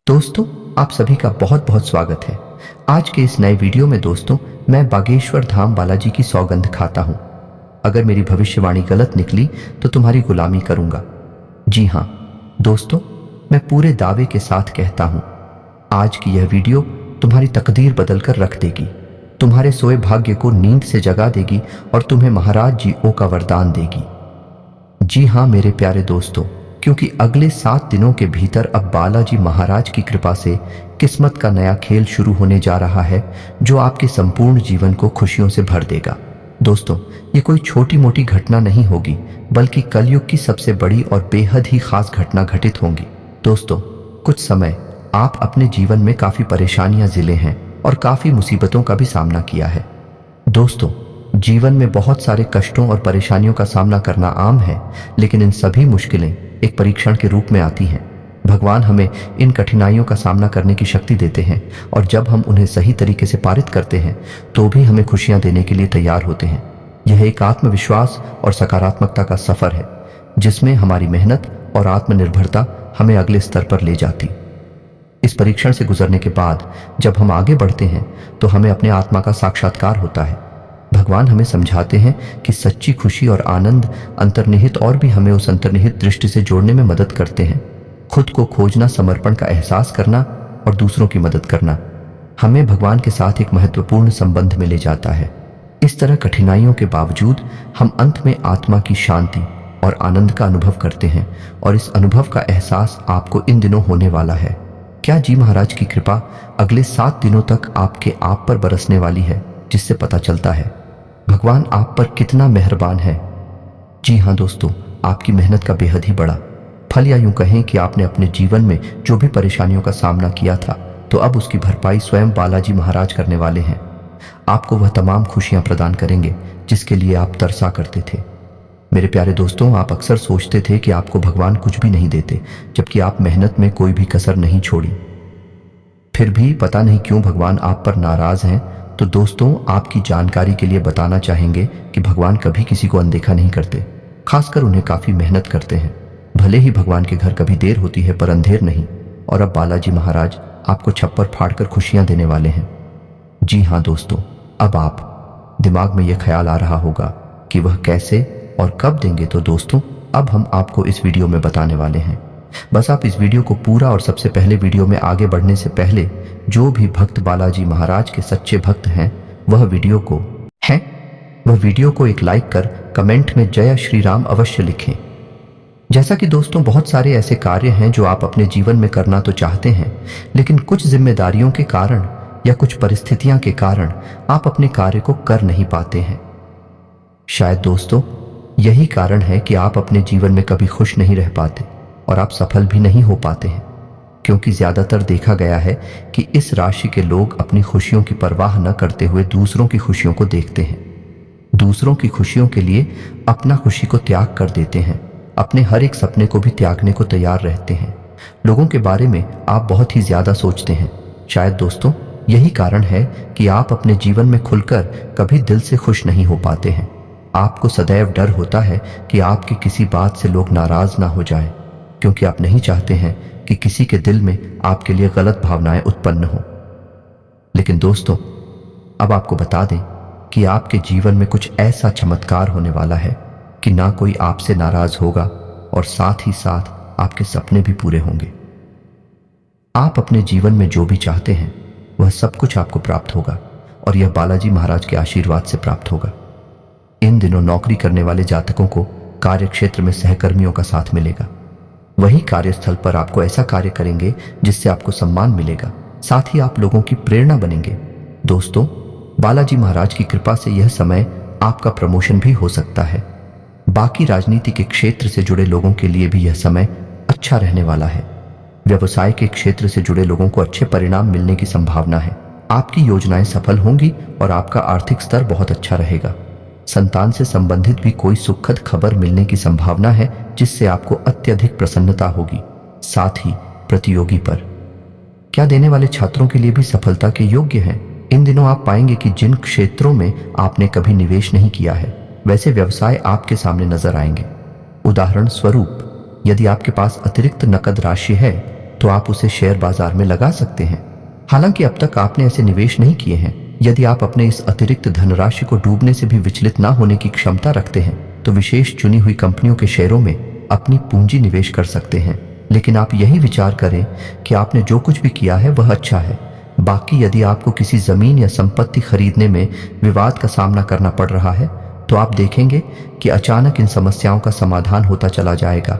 दोस्तों, आप सभी का बहुत बहुत स्वागत है। आज के इस नए वीडियो में दोस्तों, मैं बागेश्वर धाम बालाजी की सौगंध खाता हूँ। अगर मेरी भविष्यवाणी गलत निकली तो तुम्हारी गुलामी करूंगा। जी हाँ दोस्तों, मैं पूरे दावे के साथ कहता हूँ, आज की यह वीडियो तुम्हारी तकदीर बदल कर रख देगी, तुम्हारे सोए भाग्य को नींद से जगा देगी और तुम्हें महाराज जी ओ का वरदान देगी। जी हाँ मेरे प्यारे दोस्तों, क्योंकि अगले 7 दिनों के भीतर अब बालाजी महाराज की कृपा से किस्मत का नया खेल शुरू होने जा रहा है, जो आपके संपूर्ण जीवन को खुशियों से भर देगा। दोस्तों, ये कोई छोटी मोटी घटना नहीं होगी, बल्कि कलयुग की सबसे बड़ी और बेहद ही खास घटना घटित होंगी। दोस्तों, कुछ समय आप अपने जीवन में काफी परेशानियां झेले हैं और काफी मुसीबतों का भी सामना किया है। दोस्तों, जीवन में बहुत सारे कष्टों और परेशानियों का सामना करना आम है, लेकिन इन सभी मुश्किलें एक परीक्षण के रूप में आती हैं। भगवान हमें इन कठिनाइयों का सामना करने की शक्ति देते हैं और जब हम उन्हें सही तरीके से पारित करते हैं तो भी हमें खुशियां देने के लिए तैयार होते हैं। यह एक आत्मविश्वास और सकारात्मकता का सफर है, जिसमें हमारी मेहनत और आत्मनिर्भरता हमें अगले स्तर पर ले जाती। इस परीक्षण से गुजरने के बाद जब हम आगे बढ़ते हैं तो हमें अपने आत्मा का साक्षात्कार होता है। भगवान हमें समझाते हैं कि सच्ची खुशी और आनंद अंतर्निहित और भी हमें उस अंतर्निहित दृष्टि से जोड़ने में मदद करते हैं। खुद को खोजना, समर्पण का एहसास करना और दूसरों की मदद करना हमें भगवान के साथ एक महत्वपूर्ण संबंध में ले जाता है। इस तरह कठिनाइयों के बावजूद हम अंत में आत्मा की शांति और आनंद का अनुभव करते हैं और इस अनुभव का एहसास आपको इन दिनों होने वाला है। क्या जी महाराज की कृपा अगले 7 दिनों तक आपके आप पर बरसने वाली है, जिससे पता चलता है भगवान आप पर कितना मेहरबान है। जी हाँ दोस्तों, आपकी मेहनत का बेहद ही बड़ा फल, या यूं कहें कि आपने अपने जीवन में जो भी परेशानियों का सामना किया था, तो अब उसकी भरपाई स्वयं बालाजी महाराज करने वाले हैं। आपको वह तमाम खुशियां प्रदान करेंगे जिसके लिए आप तरसा करते थे। मेरे प्यारे दोस्तों, आप अक्सर सोचते थे कि आपको भगवान कुछ भी नहीं देते, जबकि आप मेहनत में कोई भी कसर नहीं छोड़ी। फिर भी पता नहीं क्यों भगवान आप पर नाराज हैं। तो दोस्तों, आपकी जानकारी के लिए बताना चाहेंगे कि भगवान कभी किसी को अनदेखा नहीं करते, खासकर उन्हें काफी मेहनत करते हैं। भले ही भगवान के घर कभी देर होती है, पर अंधेर नहीं। और अब बालाजी महाराज आपको छप्पर फाड़कर खुशियां देने वाले हैं। जी हाँ दोस्तों, अब आप दिमाग में यह ख्याल आ रहा होगा कि वह कैसे और कब देंगे। तो दोस्तों, अब हम आपको इस वीडियो में बताने वाले हैं। बस आप इस वीडियो को पूरा, और सबसे पहले वीडियो में आगे बढ़ने से पहले जो भी भक्त बालाजी महाराज के सच्चे भक्त हैं, वह वीडियो को एक लाइक कर कमेंट में जय श्री राम अवश्य लिखें। जैसा कि दोस्तों, बहुत सारे ऐसे कार्य हैं जो आप अपने जीवन में करना तो चाहते हैं, लेकिन कुछ जिम्मेदारियों के कारण या कुछ परिस्थितियां के कारण आप अपने कार्य को कर नहीं पाते हैं। शायद दोस्तों, यही कारण है कि आप अपने जीवन में कभी खुश नहीं रह पाते और आप सफल भी नहीं हो पाते हैं, क्योंकि ज्यादातर देखा गया है कि इस राशि के लोग अपनी खुशियों की परवाह न करते हुए दूसरों की खुशियों को देखते हैं। दूसरों की खुशियों के लिए अपना खुशी को त्याग कर देते हैं, अपने हर एक सपने को भी त्यागने को तैयार रहते हैं। लोगों के बारे में आप बहुत ही ज्यादा सोचते हैं। शायद दोस्तों, यही कारण है कि आप अपने जीवन में खुलकर कभी दिल से खुश नहीं हो पाते हैं। आपको सदैव डर होता है कि आपकी किसी बात से लोग नाराज ना हो जाएं, क्योंकि आप नहीं चाहते हैं कि किसी के दिल में आपके लिए गलत भावनाएं उत्पन्न हो। लेकिन दोस्तों, अब आपको बता दें कि आपके जीवन में कुछ ऐसा चमत्कार होने वाला है कि ना कोई आपसे नाराज होगा और साथ ही साथ आपके सपने भी पूरे होंगे। आप अपने जीवन में जो भी चाहते हैं वह सब कुछ आपको प्राप्त होगा, और यह बालाजी महाराज के आशीर्वाद से प्राप्त होगा। इन दिनों नौकरी करने वाले जातकों को कार्य क्षेत्र में सहकर्मियों का साथ मिलेगा। वही कार्यस्थल पर आपको ऐसा कार्य करेंगे जिससे आपको सम्मान मिलेगा, साथ ही आप लोगों की प्रेरणा बनेंगे। दोस्तों, बालाजी महाराज की कृपा से यह समय आपका प्रमोशन भी हो सकता है। बाकी राजनीति के क्षेत्र से जुड़े लोगों के लिए भी यह समय अच्छा रहने वाला है। व्यवसाय के क्षेत्र से जुड़े लोगों को अच्छे परिणाम मिलने की संभावना है। आपकी योजनाएं सफल होंगी और आपका आर्थिक स्तर बहुत अच्छा रहेगा। संतान से संबंधित भी कोई सुखद खबर मिलने की संभावना है, जिससे आपको अत्यधिक प्रसन्नता होगी। साथ ही प्रतियोगी पर क्या देने वाले छात्रों के लिए भी सफलता के योग्य हैं। इन दिनों आप पाएंगे कि जिन क्षेत्रों में आपने कभी निवेश नहीं किया है, वैसे व्यवसाय आपके सामने नजर आएंगे। उदाहरण स्वरूप, यदि आपके पास अतिरिक्त नकद राशि है तो आप उसे शेयर बाजार में लगा सकते हैं। हालांकि अब तक आपने ऐसे निवेश नहीं किए हैं। यदि आप अपने इस अतिरिक्त धनराशि को डूबने से भी विचलित ना होने की क्षमता रखते हैं तो विशेष चुनी हुई कंपनियों के शेयरों में अपनी पूंजी निवेश कर सकते हैं। लेकिन आप यही विचार करें कि आपने जो कुछ भी किया है वह अच्छा है। बाकी यदि आपको किसी जमीन या संपत्ति खरीदने में विवाद का सामना करना पड़ रहा है तो आप देखेंगे कि अचानक इन समस्याओं का समाधान होता चला जाएगा।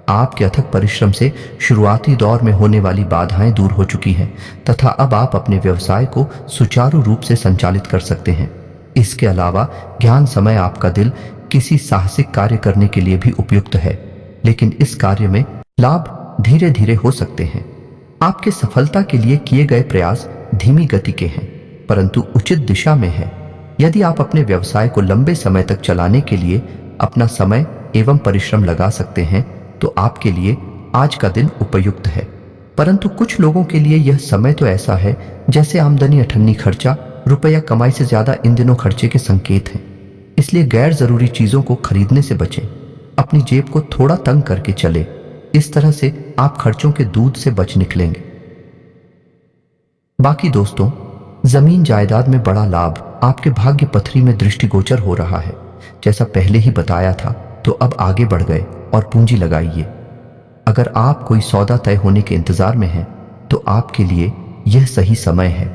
आपके अथक परिश्रम से शुरुआती दौर में होने वाली बाधाएं दूर हो चुकी हैं तथा अब आप अपने व्यवसाय को सुचारू रूप से संचालित कर सकते हैं। इसके अलावा ज्ञान समय आपका दिल किसी साहसिक कार्य करने के लिए भी उपयुक्त है, लेकिन इस कार्य में लाभ धीरे धीरे हो सकते हैं। आपके सफलता के लिए किए गए प्रयास धीमी गति के हैं परंतु उचित दिशा में है। यदि आप अपने व्यवसाय को लंबे समय तक चलाने के लिए अपना समय एवं परिश्रम लगा सकते हैं तो आपके लिए आज का दिन उपयुक्त है। परंतु कुछ लोगों के लिए यह समय तो ऐसा है जैसे आमदनी अठन्नी खर्चा, रुपया कमाई से ज्यादा इन दिनों खर्चे के संकेत हैं। इसलिए गैर जरूरी चीजों को खरीदने से बचें। अपनी जेब को थोड़ा तंग करके चले। इस तरह से आप खर्चों के दूध से बच निकलेंगे। बाकी दोस्तों, जमीन जायदाद में बड़ा लाभ आपके भाग्य पथरी में दृष्टिगोचर हो रहा है। जैसा पहले ही बताया था तो अब आगे बढ़ गए और पूंजी लगाइए। अगर आप कोई सौदा तय होने के इंतजार में हैं तो आपके लिए यह सही समय है।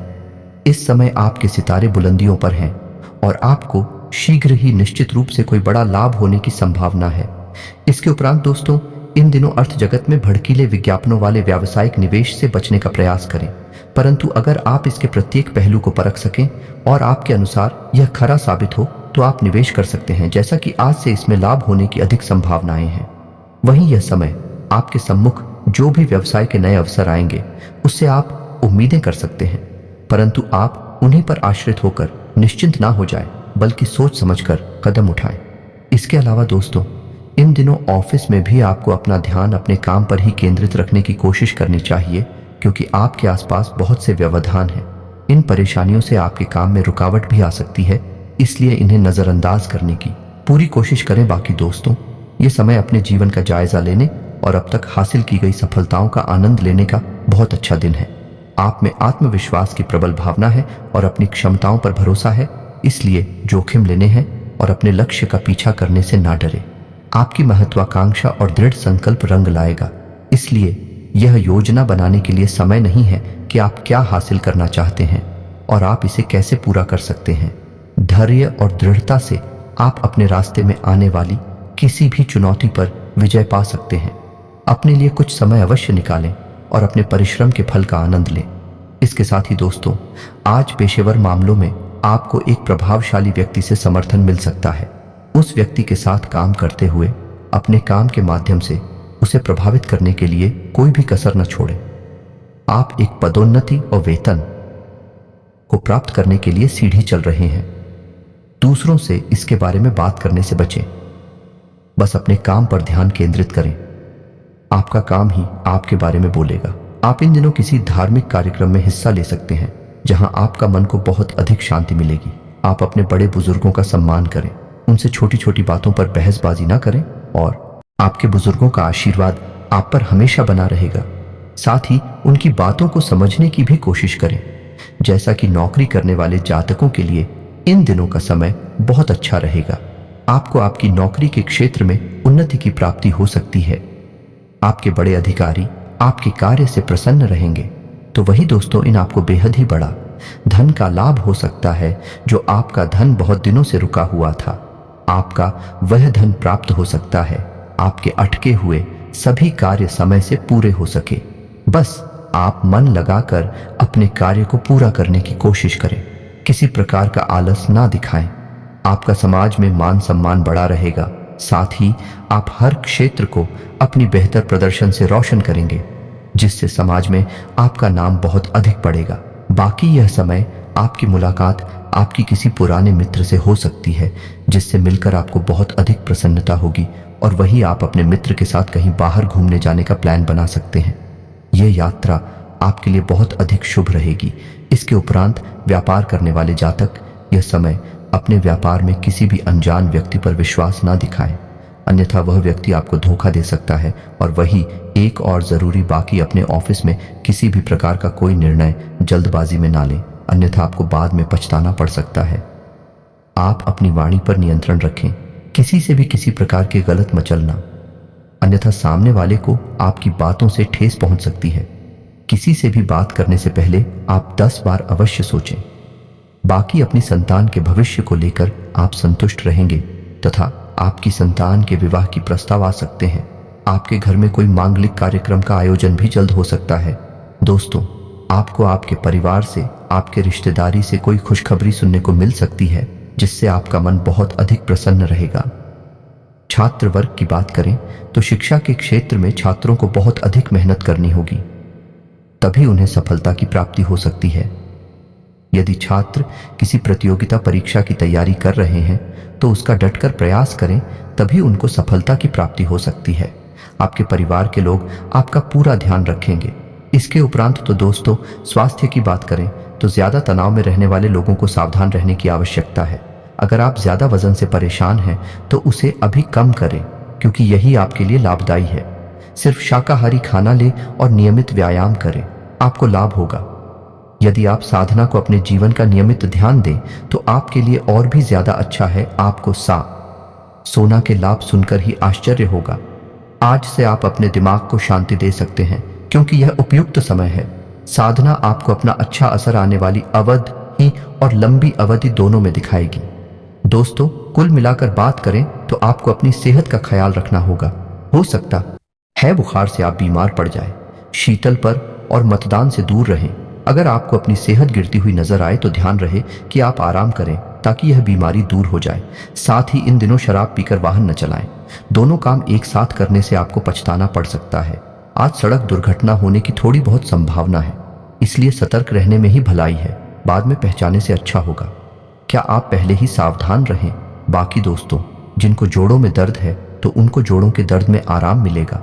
इस समय आपके सितारे बुलंदियों पर हैं और आपको शीघ्र ही निश्चित रूप से कोई बड़ा लाभ होने की संभावना है। इसके उपरांत दोस्तों, इन दिनों अर्थ जगत में भड़कीले विज्ञापनों वाले व्यावसायिक निवेश से बचने का प्रयास करें। परंतु अगर आप इसके प्रत्येक पहलू को परख सकें और आपके अनुसार यह खरा साबित हो तो आप निवेश कर सकते हैं, जैसा कि आज से इसमें लाभ होने की अधिक संभावनाएं हैं। वहीं यह समय आपके सम्मुख जो भी व्यवसाय के नए अवसर आएंगे उससे आप उम्मीदें कर सकते हैं, परंतु आप उन्हीं पर आश्रित होकर निश्चिंत ना हो जाएं, बल्कि सोच समझकर कदम उठाएं। इसके अलावा दोस्तों, इन दिनों ऑफिस में भी आपको अपना ध्यान अपने काम पर ही केंद्रित रखने की कोशिश करनी चाहिए, क्योंकि आपके आसपास बहुत से व्यवधान हैं। इन परेशानियों से आपके काम में रुकावट भी आ सकती है, इसलिए इन्हें नजरअंदाज करने की पूरी कोशिश करें। बाकी दोस्तों, ये समय अपने जीवन का जायजा लेने और अब तक हासिल की गई सफलताओं का आनंद लेने का बहुत अच्छा दिन है। आप में आत्मविश्वास की प्रबल भावना है और अपनी क्षमताओं पर भरोसा है, इसलिए जोखिम लेने हैं और अपने लक्ष्य का पीछा करने से ना डरे। आपकी महत्वाकांक्षा और दृढ़ संकल्प रंग लाएगा, इसलिए यह योजना बनाने के लिए समय नहीं है कि आप क्या हासिल करना चाहते हैं और आप इसे कैसे पूरा कर सकते हैं। धैर्य और दृढ़ता से आप अपने रास्ते में आने वाली किसी भी चुनौती पर विजय पा सकते हैं। अपने लिए कुछ समय अवश्य निकालें और अपने परिश्रम के फल का आनंद लें। इसके साथ ही दोस्तों, आज पेशेवर मामलों में आपको एक प्रभावशाली व्यक्ति से समर्थन मिल सकता है। उस व्यक्ति के साथ काम करते हुए अपने काम के माध्यम से उसे प्रभावित करने के लिए कोई भी कसर न छोड़ें। आप एक पदोन्नति और वेतन को प्राप्त करने के लिए सीढ़ी चल रहे हैं। दूसरों से इसके बारे में बात करने से बचें। बस अपने काम पर ध्यान केंद्रित करें। आपका काम ही आपके बारे में बोलेगा। आप इन दिनों किसी धार्मिक कार्यक्रम में हिस्सा ले सकते हैं जहां आपका मन को बहुत अधिक शांति मिलेगी। आप अपने बड़े बुजुर्गों का सम्मान करें, उनसे छोटी छोटी बातों पर बहसबाजी ना करें और आपके बुजुर्गों का आशीर्वाद आप पर हमेशा बना रहेगा। साथ ही उनकी बातों को समझने की भी कोशिश करें। जैसा कि नौकरी करने वाले जातकों के लिए इन दिनों का समय बहुत अच्छा रहेगा। आपको आपकी नौकरी के क्षेत्र में उन्नति की प्राप्ति हो सकती है। आपके बड़े अधिकारी आपके कार्य से प्रसन्न रहेंगे। तो वही दोस्तों, इन आपको बेहद ही बड़ा धन का लाभ हो सकता है। जो आपका धन बहुत दिनों से रुका हुआ था, आपका वह धन प्राप्त हो सकता है। आपके अटके हुए सभी कार्य समय से पूरे हो सके। बस आप मन लगाकर अपने कार्य को पूरा करने की कोशिश करें। किसी प्रकार का आलस ना दिखाएं। आपका समाज में मान सम्मान बढ़ा रहेगा। साथ ही आप हर क्षेत्र को अपनी बेहतर प्रदर्शन से रोशन करेंगे, जिससे समाज में आपका नाम बहुत अधिक बढ़ेगा। बाकी यह समय आपकी मुलाकात आपकी किसी पुराने मित्र से हो सकती है, जिससे मिलकर आपको बहुत अधिक प्रसन्नता होगी और वही आप अपने मित्र के साथ कहीं बाहर घूमने जाने का प्लान बना सकते हैं। यह यात्रा आपके लिए बहुत अधिक शुभ रहेगी। इसके उपरांत व्यापार करने वाले जातक यह समय अपने व्यापार में किसी भी अनजान व्यक्ति पर विश्वास ना दिखाएं। अन्यथा वह व्यक्ति आपको धोखा दे सकता है। और वही एक और ज़रूरी बाकी, अपने ऑफिस में किसी भी प्रकार का कोई निर्णय जल्दबाजी में ना लें, अन्यथा आपको बाद में पछताना पड़ सकता है। आप अपनी वाणी पर नियंत्रण रखें, किसी से भी किसी प्रकार की गलत मचलना, अन्यथा सामने वाले को आपकी बातों से ठेस पहुंच सकती है। किसी से भी बात करने से पहले आप 10 बार अवश्य सोचें। बाकी अपनी संतान के भविष्य को लेकर आप संतुष्ट रहेंगे तथा आपकी संतान के विवाह की प्रस्ताव आ सकते हैं। आपके घर में कोई मांगलिक कार्यक्रम का आयोजन भी जल्द हो सकता है। दोस्तों, आपको आपके परिवार से, आपके रिश्तेदारी से कोई खुशखबरी सुनने को मिल सकती है, जिससे आपका मन बहुत अधिक प्रसन्न रहेगा। छात्र वर्ग की बात करें तो शिक्षा के क्षेत्र में छात्रों को बहुत अधिक मेहनत करनी होगी, तभी उन्हें सफलता की प्राप्ति हो सकती है। यदि छात्र किसी प्रतियोगिता परीक्षा की तैयारी कर रहे हैं तो उसका डटकर प्रयास करें, तभी उनको सफलता की प्राप्ति हो सकती है। आपके परिवार के लोग आपका पूरा ध्यान रखेंगे। इसके उपरांत तो दोस्तों, स्वास्थ्य की बात करें तो ज्यादा तनाव में रहने वाले लोगों को सावधान रहने की आवश्यकता है। अगर आप ज्यादा वजन से परेशान हैं तो उसे अभी कम करें, क्योंकि यही आपके लिए लाभदायी है। सिर्फ शाकाहारी खाना लें और नियमित व्यायाम करें, आपको लाभ होगा। यदि आप साधना को अपने जीवन का नियमित ध्यान दें तो आपके लिए और भी ज्यादा अच्छा है। आपको सोना के लाभ सुनकर ही आश्चर्य होगा। आज से आप अपने दिमाग को शांति दे सकते हैं, क्योंकि यह उपयुक्त समय है। साधना आपको अपना अच्छा असर आने वाली अवधि और लंबी अवधि दोनों में दिखाएगी। दोस्तों, कुल मिलाकर बात करें तो आपको अपनी सेहत का ख्याल रखना होगा। हो सकता है बुखार से आप बीमार पड़ जाए। शीतल पर और मतदान से दूर रहें। अगर आपको अपनी सेहत गिरती हुई नजर आए तो ध्यान रहे कि आप आराम करें, ताकि यह बीमारी दूर हो जाए। साथ ही इन दिनों शराब पीकर वाहन न चलाएं। दोनों काम एक साथ करने से आपको पछताना पड़ सकता है। आज सड़क दुर्घटना होने की थोड़ी बहुत संभावना है, इसलिए सतर्क रहने में ही भलाई है। बाद में पहचाने से अच्छा होगा। क्या आप पहले ही सावधान रहें। बाकी दोस्तों, जिनको जोड़ों में दर्द है तो उनको जोड़ों के दर्द में आराम मिलेगा।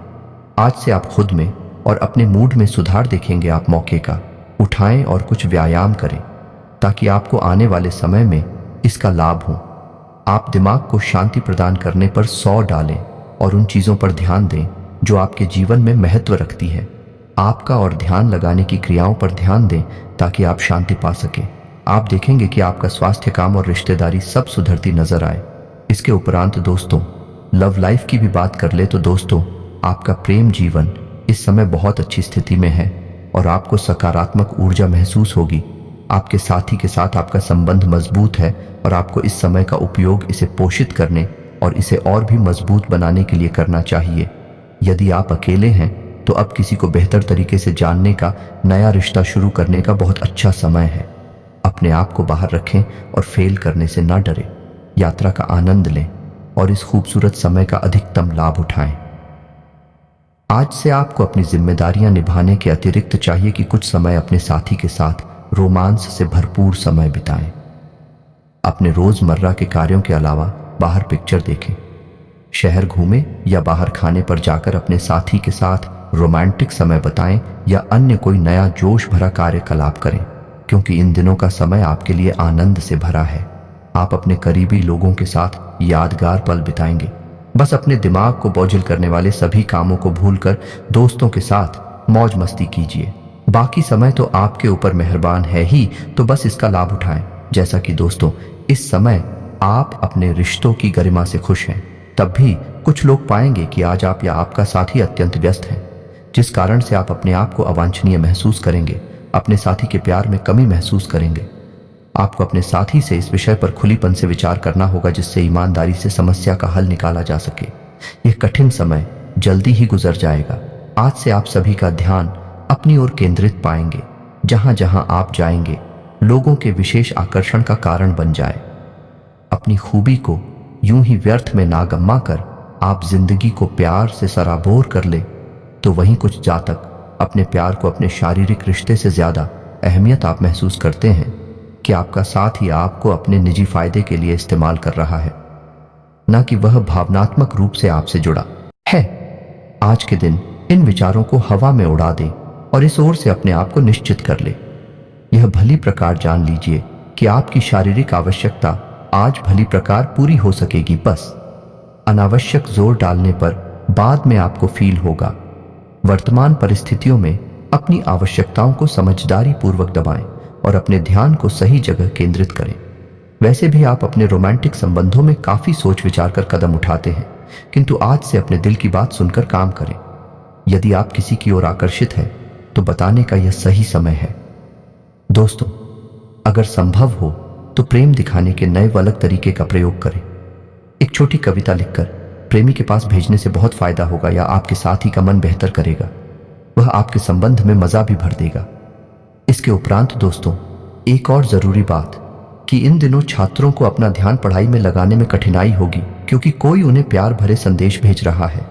आज से आप खुद में और अपने मूड में सुधार देखेंगे। आप मौके का उठाएं और कुछ व्यायाम करें, ताकि आपको आने वाले समय में इसका लाभ हो। आप दिमाग को शांति प्रदान करने पर 100 डालें और उन चीज़ों पर ध्यान दें जो आपके जीवन में महत्व रखती है। आपका और ध्यान लगाने की क्रियाओं पर ध्यान दें ताकि आप शांति पा सकें। आप देखेंगे कि आपका स्वास्थ्य, काम और रिश्तेदारी सब सुधरती नजर आए। इसके उपरांत दोस्तों, लव लाइफ की भी बात कर ले तो दोस्तों, आपका प्रेम जीवन इस समय बहुत अच्छी स्थिति में है और आपको सकारात्मक ऊर्जा महसूस होगी। आपके साथी के साथ आपका संबंध मजबूत है और आपको इस समय का उपयोग इसे पोषित करने और इसे और भी मजबूत बनाने के लिए करना चाहिए। यदि आप अकेले हैं तो अब किसी को बेहतर तरीके से जानने का, नया रिश्ता शुरू करने का बहुत अच्छा समय है। अपने आप को बाहर रखें और फेल करने से ना डरें। यात्रा का आनंद लें और इस खूबसूरत समय का अधिकतम लाभ उठाएं। आज से आपको अपनी जिम्मेदारियां निभाने के अतिरिक्त चाहिए कि कुछ समय अपने साथी के साथ रोमांस से भरपूर समय बिताएं। अपने रोजमर्रा के कार्यों के अलावा बाहर पिक्चर देखें, शहर घूमें या बाहर खाने पर जाकर अपने साथी के साथ रोमांटिक समय बिताएं या अन्य कोई नया जोश भरा कार्यकलाप करें, क्योंकि इन दिनों का समय आपके लिए आनंद से भरा है। आप अपने करीबी लोगों के साथ यादगार पल बिताएंगे। बस अपने दिमाग को बोझिल करने वाले सभी कामों को भूलकर दोस्तों के साथ मौज मस्ती कीजिए। बाकी समय तो आपके ऊपर मेहरबान है ही, तो बस इसका लाभ उठाएं। जैसा कि दोस्तों, इस समय आप अपने रिश्तों की गरिमा से खुश हैं, तब भी कुछ लोग पाएंगे कि आज आप या आपका साथी अत्यंत व्यस्त है, जिस कारण से आप अपने आप को अवांछनीय महसूस करेंगे। अपने साथी के प्यार में कमी महसूस करेंगे। आपको अपने साथी से इस विषय पर खुलीपन से विचार करना होगा, जिससे ईमानदारी से समस्या का हल निकाला जा सके। यह कठिन समय जल्दी ही गुजर जाएगा। आज से आप सभी का ध्यान अपनी ओर केंद्रित पाएंगे। जहां जहां आप जाएंगे, लोगों के विशेष आकर्षण का कारण बन जाए। अपनी खूबी को यूं ही व्यर्थ में ना गम्मा कर आप जिंदगी को प्यार से सराबोर कर ले, तो वहीं कुछ जातक अपने प्यार को अपने शारीरिक रिश्ते से ज्यादा अहमियत आप महसूस करते हैं कि आपका साथ ही आपको अपने निजी फायदे के लिए इस्तेमाल कर रहा है, ना कि वह भावनात्मक रूप से आपसे जुड़ा है। आज के दिन इन विचारों को हवा में उड़ा दें और इस ओर से अपने आप को निश्चित कर ले। यह भली प्रकार जान लीजिए कि आपकी शारीरिक आवश्यकता आज भली प्रकार पूरी हो सकेगी। बस अनावश्यक जोर डालने पर बाद में आपको फील होगा। वर्तमान परिस्थितियों में अपनी आवश्यकताओं को समझदारी पूर्वक दबाएं और अपने ध्यान को सही जगह केंद्रित करें। वैसे भी आप अपने रोमांटिक संबंधों में काफी सोच विचार कर कदम उठाते हैं, किंतु आज से अपने दिल की बात सुनकर काम करें। यदि आप किसी की ओर आकर्षित हैं तो बताने का यह सही समय है। दोस्तों, अगर संभव हो तो प्रेम दिखाने के नए व अलग तरीके का प्रयोग करें। एक छोटी कविता लिखकर प्रेमी के पास भेजने से बहुत फायदा होगा या आपके साथी का मन बेहतर करेगा। वह आपके संबंध में मजा भी भर देगा। इसके उपरांत दोस्तों, एक और जरूरी बात कि इन दिनों छात्रों को अपना ध्यान पढ़ाई में लगाने में कठिनाई होगी, क्योंकि कोई उन्हें प्यार भरे संदेश भेज रहा है।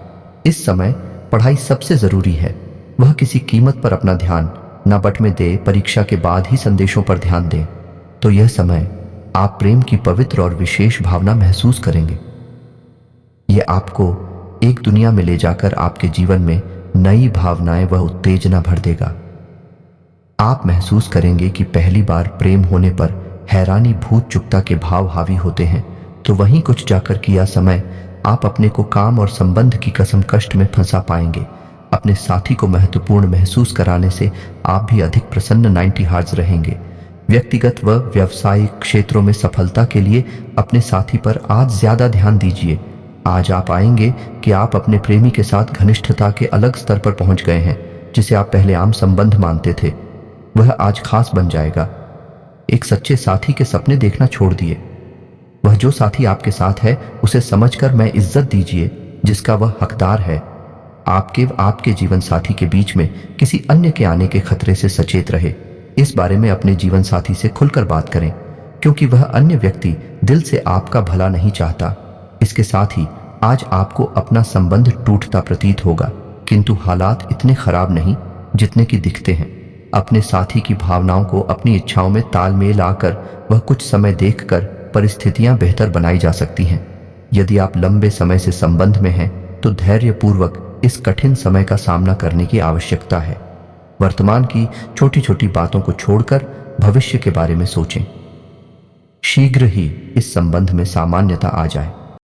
इस समय पढ़ाई सबसे जरूरी है। वह किसी कीमत पर अपना ध्यान न बंटने दे, परीक्षा के बाद ही संदेशों पर ध्यान दें। तो यह समय आप प्रेम की पवित्र और विशेष भावना महसूस करेंगे। यह आपको एक दुनिया में ले जाकर आपके जीवन में नई भावनाएं व उत्तेजना भर देगा। आप महसूस करेंगे कि पहली बार प्रेम होने पर हैरानी, भूत चुकता के भाव हावी होते हैं, तो वहीं कुछ जाकर किया समय आप अपने को काम और संबंध की कसम कष्ट में फंसा पाएंगे। अपने साथी को महत्वपूर्ण महसूस कराने से आप भी अधिक प्रसन्न 90 हार्ज रहेंगे। व्यक्तिगत व व्यावसायिक क्षेत्रों में सफलता के लिए अपने साथी पर आज ज्यादा ध्यान दीजिए। आज आप पाएंगे कि आप अपने प्रेमी के साथ घनिष्ठता के अलग स्तर पर पहुंच गए हैं। जिसे आप पहले आम संबंध मानते थे, वह आज खास बन जाएगा। एक सच्चे साथी के सपने देखना छोड़ दिए। वह जो साथी आपके साथ है उसे समझकर मैं इज्जत दीजिए जिसका वह हकदार है। आपके जीवन साथी के बीच में किसी अन्य के आने के खतरे से सचेत रहे। इस बारे में अपने जीवन साथी से खुलकर बात करें, क्योंकि वह अन्य व्यक्ति दिल से आपका भला नहीं चाहता। इसके साथ ही आज आपको अपना संबंध टूटता प्रतीत होगा, किंतु हालात इतने खराब नहीं जितने कि दिखते हैं। अपने साथी की भावनाओं को अपनी इच्छाओं में तालमेल आकर वह कुछ समय देखकर परिस्थितियां बेहतर बनाई जा सकती हैं। यदि आप लंबे समय से संबंध में हैं तो धैर्यपूर्वक इस कठिन समय का सामना करने की आवश्यकता है। वर्तमान की छोटी छोटी बातों को छोड़कर भविष्य के बारे में सोचें। शीघ्र ही इस संबंध में सामान्यता आ जाए।